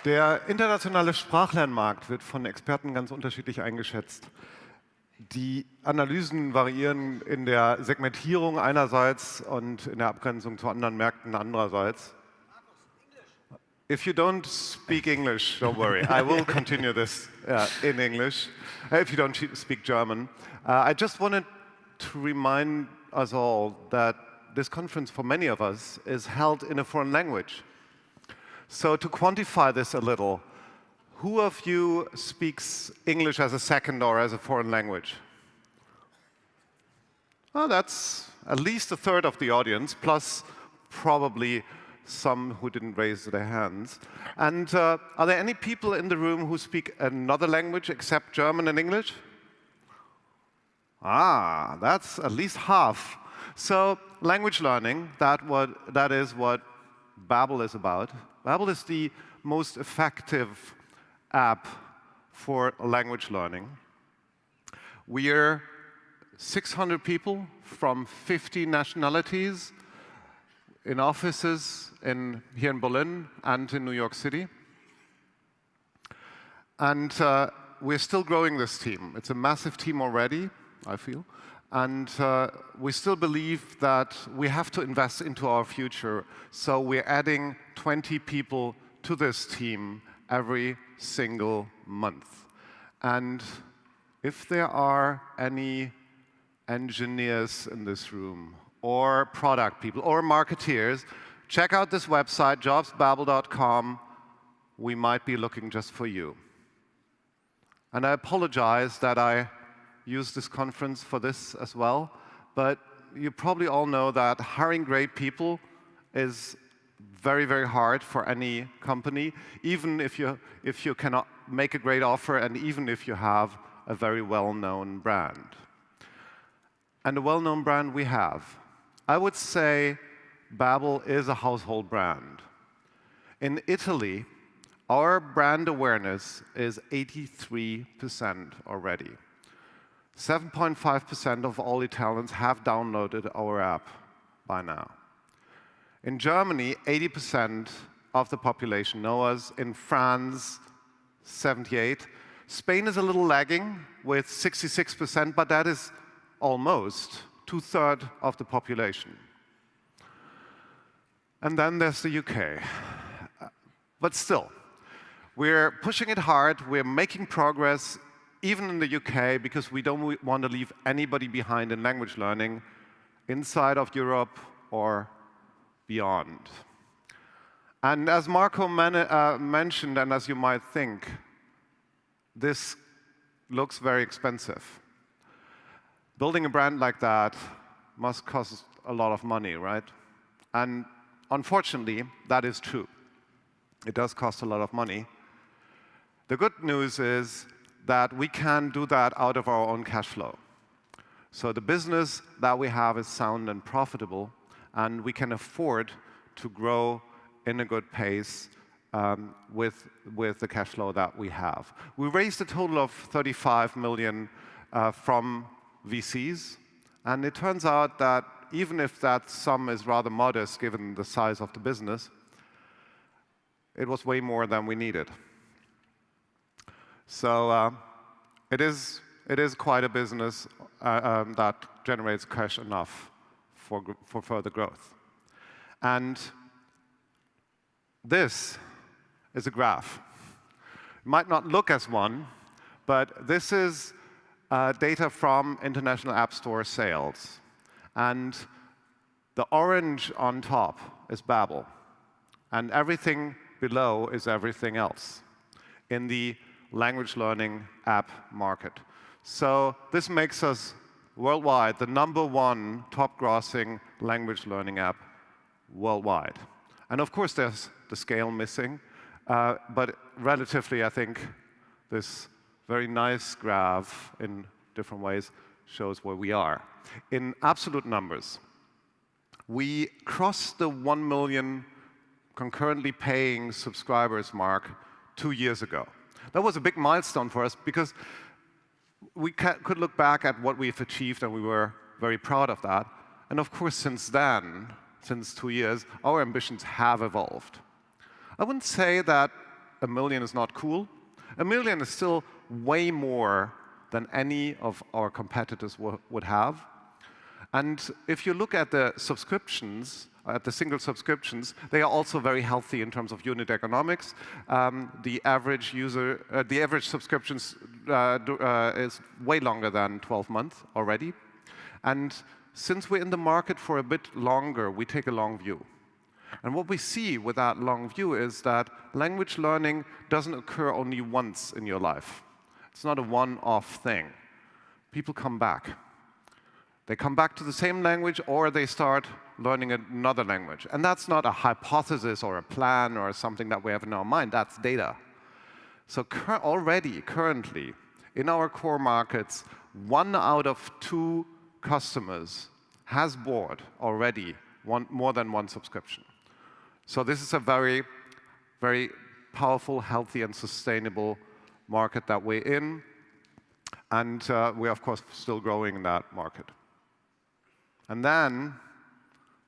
Der internationale Sprachlernmarkt wird von Experten ganz unterschiedlich eingeschätzt. Die Analysen variieren in der Segmentierung einerseits und in der Abgrenzung zu anderen Märkten andererseits. If you don't speak English, don't worry. I will continue this in English. If you don't speak German. I just wanted to remind us all that this conference, for many of us, is held in a foreign language. So to quantify this a little, who of you speaks English as a second or as a foreign language? Well, that's at least a third of the audience, plus probably some who didn't raise their hands. And are there any people in the room who speak another language except German and English? Ah, that's at least half. So language learning, that is what Babbel is about. Babbel is the most effective app for language learning. We're 600 people from 50 nationalities in offices here in Berlin and in New York City. And we're still growing this team. It's a massive team already, I feel. And we still believe that we have to invest into our future. So we're adding 20 people to this team every single month. And if there are any engineers in this room, or product people, or marketeers, check out this website, jobsbabbel.com. We might be looking just for you. And I apologize that I use this conference for this as well, but you probably all know that hiring great people is very, very hard for any company, even if you cannot make a great offer and even if you have a very well-known brand. And a well-known brand we have. I would say Babbel is a household brand. In Italy, our brand awareness is 83% already. 7.5% of all Italians have downloaded our app by now. In Germany, 80% of the population know us. In France, 78%. Spain is a little lagging with 66%, but that is almost two-thirds of the population. And then there's the UK. But still, we're pushing it hard. We're making progress, even in the UK, because we don't want to leave anybody behind in language learning inside of Europe or beyond. And as Marco mentioned, and as you might think, this looks very expensive. Building a brand like that must cost a lot of money, right? And unfortunately, that is true. It does cost a lot of money. The good news is that we can do that out of our own cash flow. So the business that we have is sound and profitable, and we can afford to grow in a good pace with the cash flow that we have. We raised a total of 35 million from VCs, and it turns out that even if that sum is rather modest given the size of the business, it was way more than we needed. So it is quite a business that generates cash enough for further growth. And this is a graph. It might not look as one, but this is data from International App Store sales. And the orange on top is Babbel. And everything below is everything else in the language learning app market. So this makes us worldwide the #1 top grossing language learning app worldwide. And of course, there's the scale missing. But relatively, I think this very nice graph in different ways shows where we are. In absolute numbers, we crossed the 1 million concurrently paying subscribers mark 2 years ago. That was a big milestone for us because we could look back at what we've achieved and we were very proud of that. And of course, since then, since 2 years, our ambitions have evolved. I wouldn't say that a million is not cool. A million is still way more than any of our competitors would have. And if you look at the subscriptions, at the single subscriptions, they are also very healthy in terms of unit economics. The average subscriptions is way longer than 12 months already. And since we're in the market for a bit longer, we take a long view. And what we see with that long view is that language learning doesn't occur only once in your life. It's not a one-off thing. People come back. They come back to the same language, or they start learning another language. And that's not a hypothesis or a plan or something that we have in our mind. That's data. So currently, in our core markets, 1 out of 2 customers has bought already more than one subscription. So this is a very, very powerful, healthy, and sustainable market that we're in. And we're, of course, still growing in that market. And then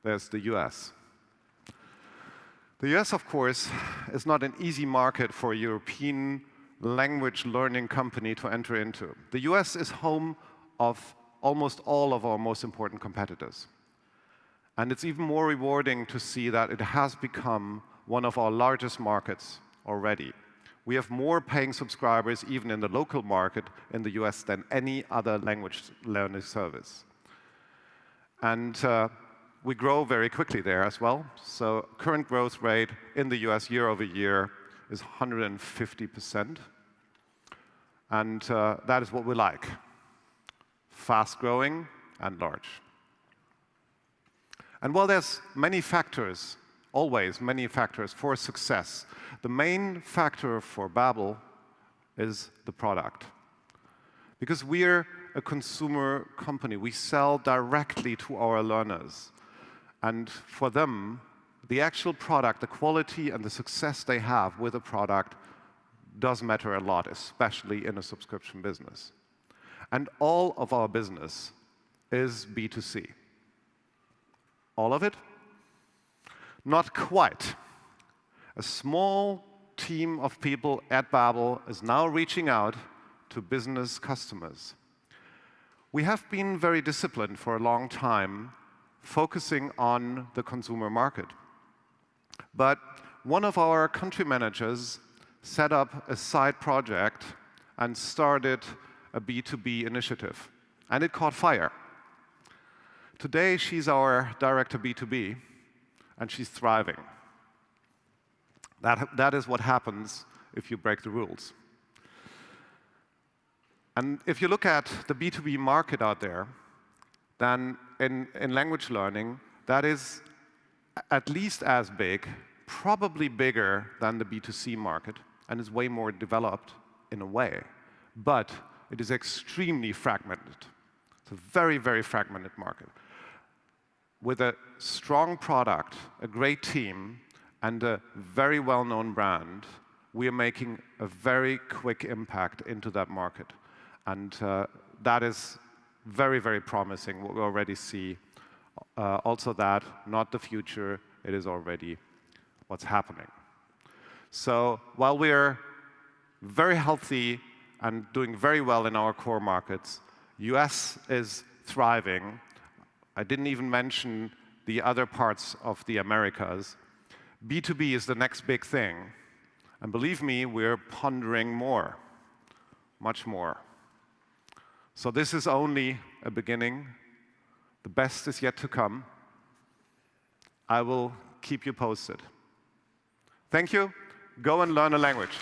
there's the US. The US, of course, is not an easy market for a European language learning company to enter into. The US is home of almost all of our most important competitors. And it's even more rewarding to see that it has become one of our largest markets already. We have more paying subscribers, even in the local market in the US, than any other language learning service. And we grow very quickly there as well. So current growth rate in the US year over year is 150%. And that is what we like. Fast growing and large. And while there's many factors, always many factors for success, the main factor for Babbel is the product. Because we're a consumer company. We sell directly to our learners. And for them, the actual product, the quality and the success they have with a product does matter a lot, especially in a subscription business. And all of our business is B2C. All of it? Not quite. A small team of people at Babbel is now reaching out to business customers. We have been very disciplined for a long time, focusing on the consumer market. But one of our country managers set up a side project and started a B2B initiative. And it caught fire. Today, she's our director B2B, and she's thriving. That is what happens if you break the rules. And if you look at the B2B market out there, then in language learning, that is at least as big, probably bigger than the B2C market, and is way more developed in a way. But it is extremely fragmented. It's a very, very fragmented market. With a strong product, a great team, and a very well-known brand, we are making a very quick impact into that market. And that is very, very promising, what we already see. Also that, not the future, it is already what's happening. So while we're very healthy and doing very well in our core markets, US is thriving. I didn't even mention the other parts of the Americas. B2B is the next big thing. And believe me, we're pondering more, much more. So this is only a beginning. The best is yet to come. I will keep you posted. Thank you. Go and learn a language.